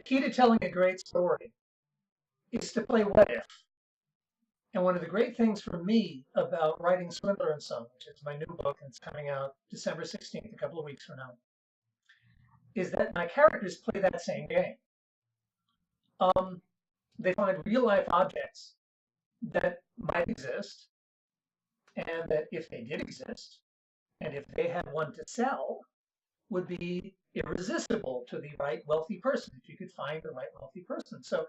key to telling a great story is to play what if. And one of the great things for me about writing Swindler and Son, which is my new book, and it's coming out December 16th, a couple of weeks from now, is that my characters play that same game. They find real life objects that might exist, and that if they did exist, and if they had one to sell, would be irresistible to the right wealthy person, if you could find the right wealthy person. So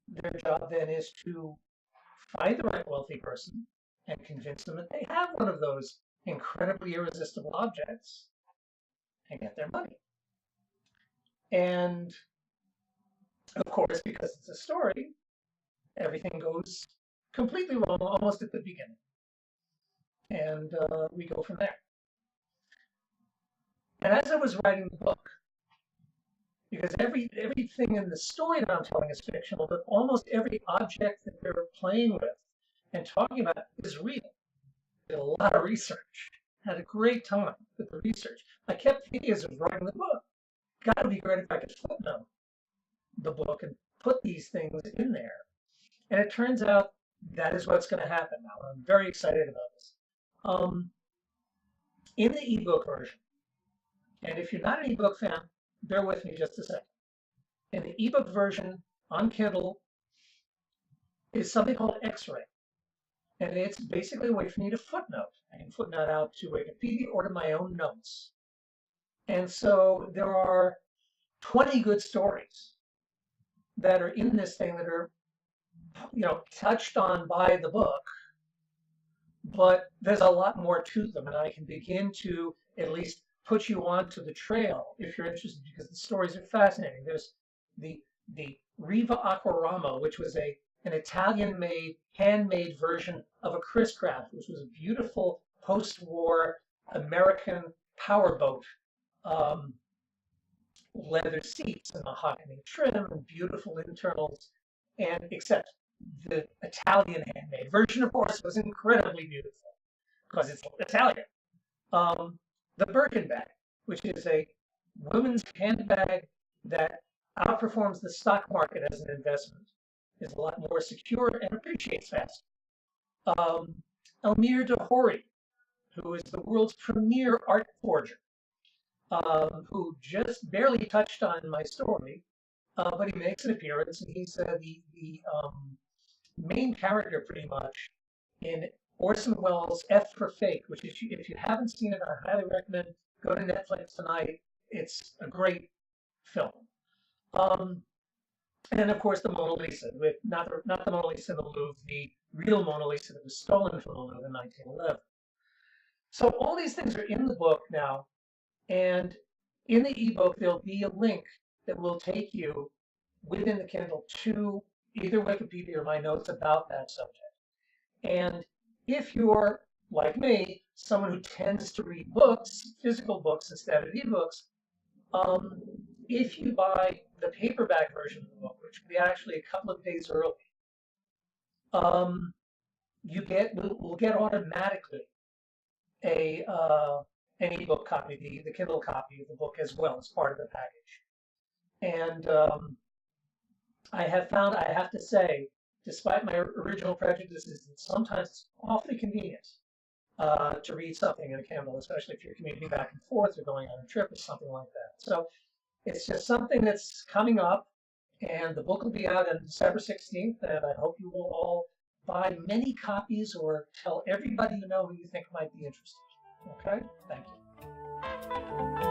their job then is to find the right wealthy person and convince them that they have one of those incredibly irresistible objects and get their money. And of course, because it's a story, everything goes completely wrong almost at the beginning. And we go from there. And as I was writing the book, because everything in the story that I'm telling is fictional, but almost every object that they're playing with and talking about is real. Did a lot of research. Had a great time with the research. I kept thinking as I was writing the book, God, it would be great if I could footnote the book and put these things in there. And it turns out that is what's going to happen now. I'm very excited about this. In the ebook version, and if you're not an ebook fan, bear with me just a second. In the ebook version on Kindle is something called Xray. And it's basically a way for me to footnote. I can footnote out to Wikipedia or to my own notes. And so there are 20 good stories that are in this thing that are, touched on by the book, but there's a lot more to them, and I can begin to at least put you onto the trail if you're interested, because the stories are fascinating. There's the Riva Aquarama, which was an Italian-made, handmade version of a Chris Craft, which was a beautiful post-war American powerboat. Leather seats and mahogany trim and beautiful internals, and except the Italian handmade version, of course, was incredibly beautiful because it's Italian. The Birkin bag, which is a women's handbag that outperforms the stock market as an investment, is a lot more secure and appreciates fast. Elmir Dahori, who is the world's premier art forger, who just barely touched on my story, but he makes an appearance, and he's the main character pretty much in Orson Welles' F for Fake, which is, if you haven't seen it, I highly recommend go to Netflix tonight. It's a great film. And of course the Mona Lisa, with not the Mona Lisa in the Louvre, the real Mona Lisa that was stolen from the Louvre in 1911. So all these things are in the book now. And in the ebook, there'll be a link that will take you within the Kindle to either Wikipedia or my notes about that subject. And if you're, like me, someone who tends to read books, physical books instead of ebooks, if you buy the paperback version of the book, which will be actually a couple of days early, we'll get automatically an ebook copy, the Kindle copy of the book as well as part of the package. And I have found, I have to say, despite my original prejudices, that sometimes it's awfully convenient to read something in a Kindle, especially if you're commuting back and forth or going on a trip or something like that. So it's just something that's coming up, and the book will be out on December 16th, and I hope you will all buy many copies or tell everybody you know who you think might be interested. Okay? Thank you.